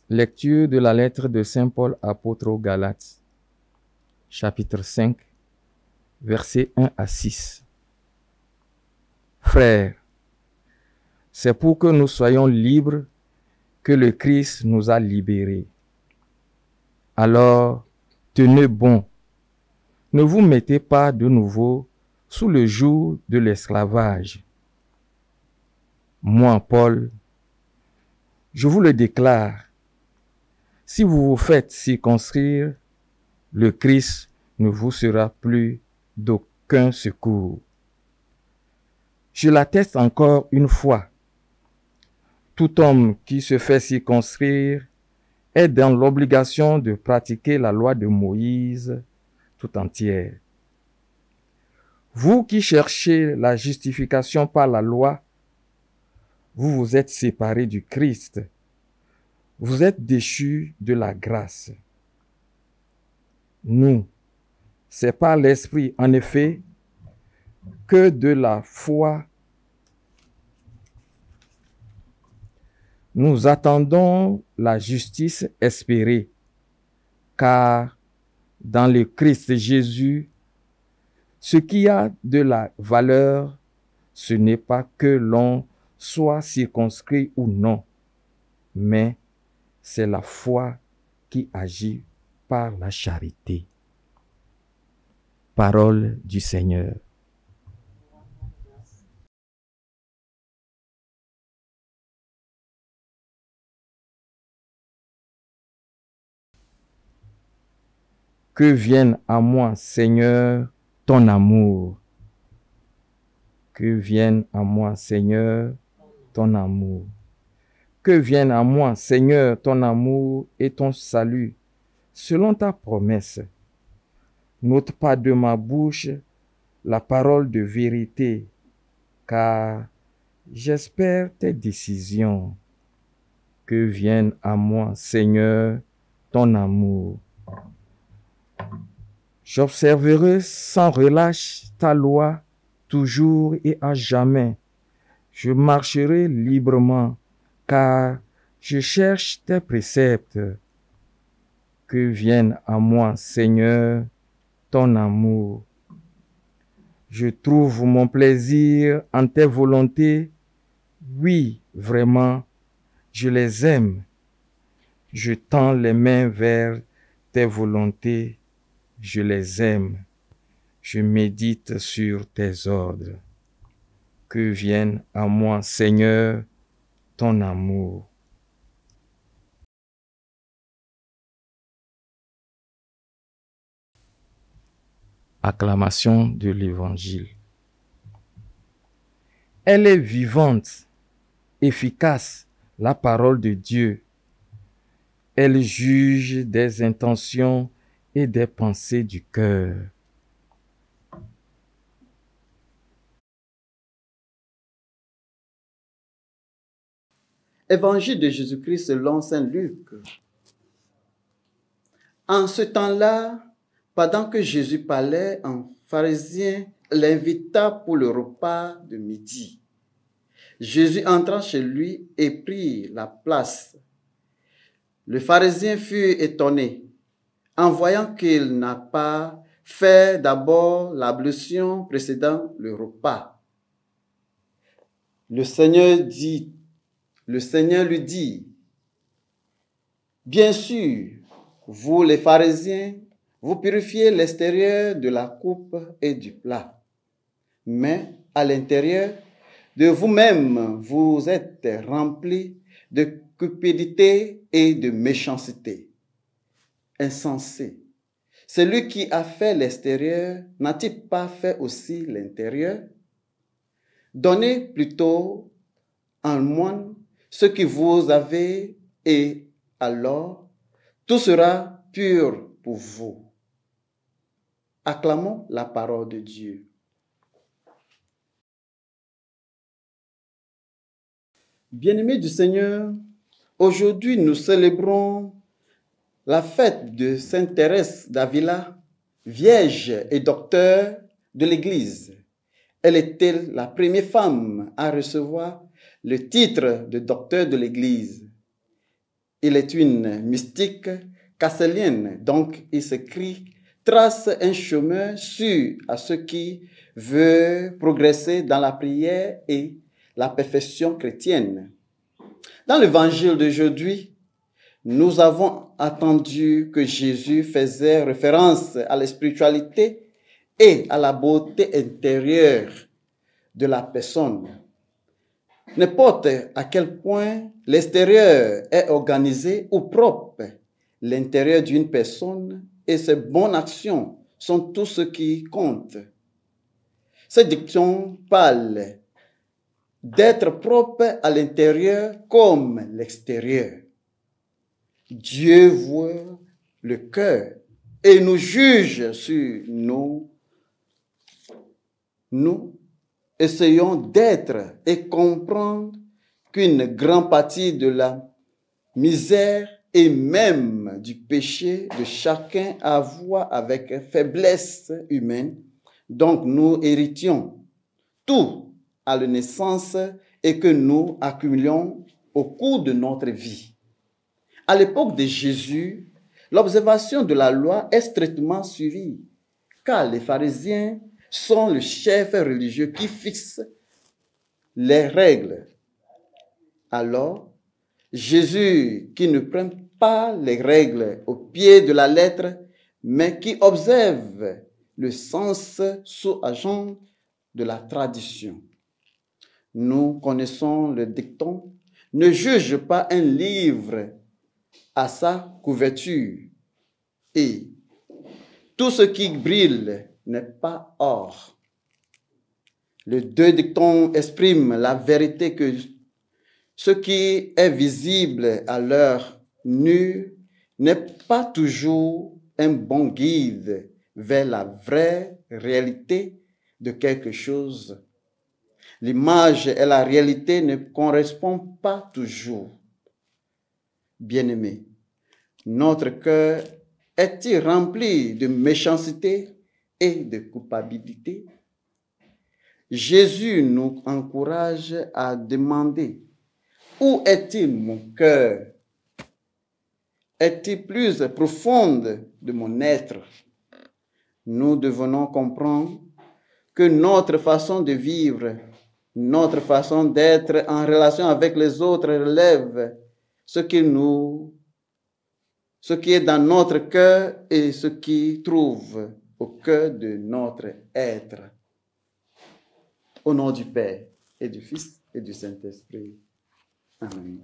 Lecture de la lettre de Saint Paul apôtre aux Galates, chapitre 5, versets 1 à 6. Frères, c'est pour que nous soyons libres que le Christ nous a libérés. Alors, tenez bon, ne vous mettez pas de nouveau sous le joug de l'esclavage. Moi, Paul, je vous le déclare, si vous vous faites circoncire, le Christ ne vous sera plus d'aucun secours. Je l'atteste encore une fois. Tout homme qui se fait circoncire est dans l'obligation de pratiquer la loi de Moïse tout entière. Vous qui cherchez la justification par la loi, vous vous êtes séparés du Christ. Vous êtes déchus de la grâce. Nous, c'est par l'Esprit, en effet, que de la foi, nous attendons la justice espérée, car dans le Christ Jésus, ce qui a de la valeur, ce n'est pas que l'on soit circonscrit ou non, mais c'est la foi qui agit par la charité. Parole du Seigneur. Que vienne à moi, Seigneur, ton amour. Que vienne à moi, Seigneur, ton amour. Que vienne à moi, Seigneur, ton amour et ton salut, selon ta promesse. N'ôte pas de ma bouche la parole de vérité, car j'espère tes décisions. Que vienne à moi, Seigneur, ton amour. J'observerai sans relâche ta loi, toujours et à jamais. Je marcherai librement, car je cherche tes préceptes. Que vienne à moi, Seigneur, ton amour. Je trouve mon plaisir en tes volontés. Oui, vraiment, je les aime. Je tends les mains vers tes volontés. Je les aime. Je médite sur tes ordres. Que vienne à moi, Seigneur, ton amour. Acclamation de l'Évangile. Elle est vivante, efficace, la parole de Dieu. Elle juge des intentions et des pensées du cœur. Évangile de Jésus-Christ selon saint Luc. En ce temps-là, pendant que Jésus parlait, un pharisien l'invita pour le repas de midi. Jésus entra chez lui et prit la place. Le pharisien fut étonné en voyant qu'il n'a pas fait d'abord l'ablution précédant le repas. Le Seigneur lui dit, « Bien sûr, vous les pharisiens, vous purifiez l'extérieur de la coupe et du plat, mais à l'intérieur de vous-même, vous êtes remplis de cupidité et de méchanceté. Insensé. Celui qui a fait l'extérieur n'a-t-il pas fait aussi l'intérieur? Donnez plutôt en moine ce que vous avez et alors tout sera pur pour vous. » Acclamons la parole de Dieu. Bien-aimés du Seigneur, aujourd'hui nous célébrons la fête de Sainte Thérèse d'Avila, vierge et docteur de l'Église. Elle était la première femme à recevoir le titre de docteur de l'Église. Il est une mystique casselienne, donc il s'écrit, trace un chemin sûr à ceux qui veulent progresser dans la prière et la perfection chrétienne. Dans l'évangile d'aujourd'hui, nous avons entendu que Jésus faisait référence à la spiritualité et à la beauté intérieure de la personne. N'importe à quel point l'extérieur est organisé ou propre, l'intérieur d'une personne et ses bonnes actions sont tout ce qui compte. Cette diction parle d'être propre à l'intérieur comme l'extérieur. Dieu voit le cœur et nous juge sur nous. Nous essayons d'être et comprendre qu'une grande partie de la misère et même du péché de chacun a à voir avec faiblesse humaine. Donc nous héritions tout à la naissance et que nous accumulions au cours de notre vie. À l'époque de Jésus, l'observation de la loi est strictement suivie, car les pharisiens sont le chef religieux qui fixe les règles. Alors, Jésus, qui ne prend pas les règles au pied de la lettre, mais qui observe le sens sous-jacent de la tradition. Nous connaissons le dicton « Ne juge pas un livre à sa couverture » et « Tout ce qui brille n'est pas or ». Les deux dictons expriment la vérité que ce qui est visible à l'œil nu n'est pas toujours un bon guide vers la vraie réalité de quelque chose. L'image et la réalité ne correspondent pas toujours. Bien-aimés, notre cœur est-il rempli de méchanceté et de culpabilité? Jésus nous encourage à demander: où est-il mon cœur? Est-il plus profonde de mon être? Nous devons comprendre que notre façon de vivre, notre façon d'être en relation avec les autres relève ce qui est dans notre cœur et ce qui trouve au cœur de notre être. Au nom du Père et du Fils et du Saint-Esprit. Amen.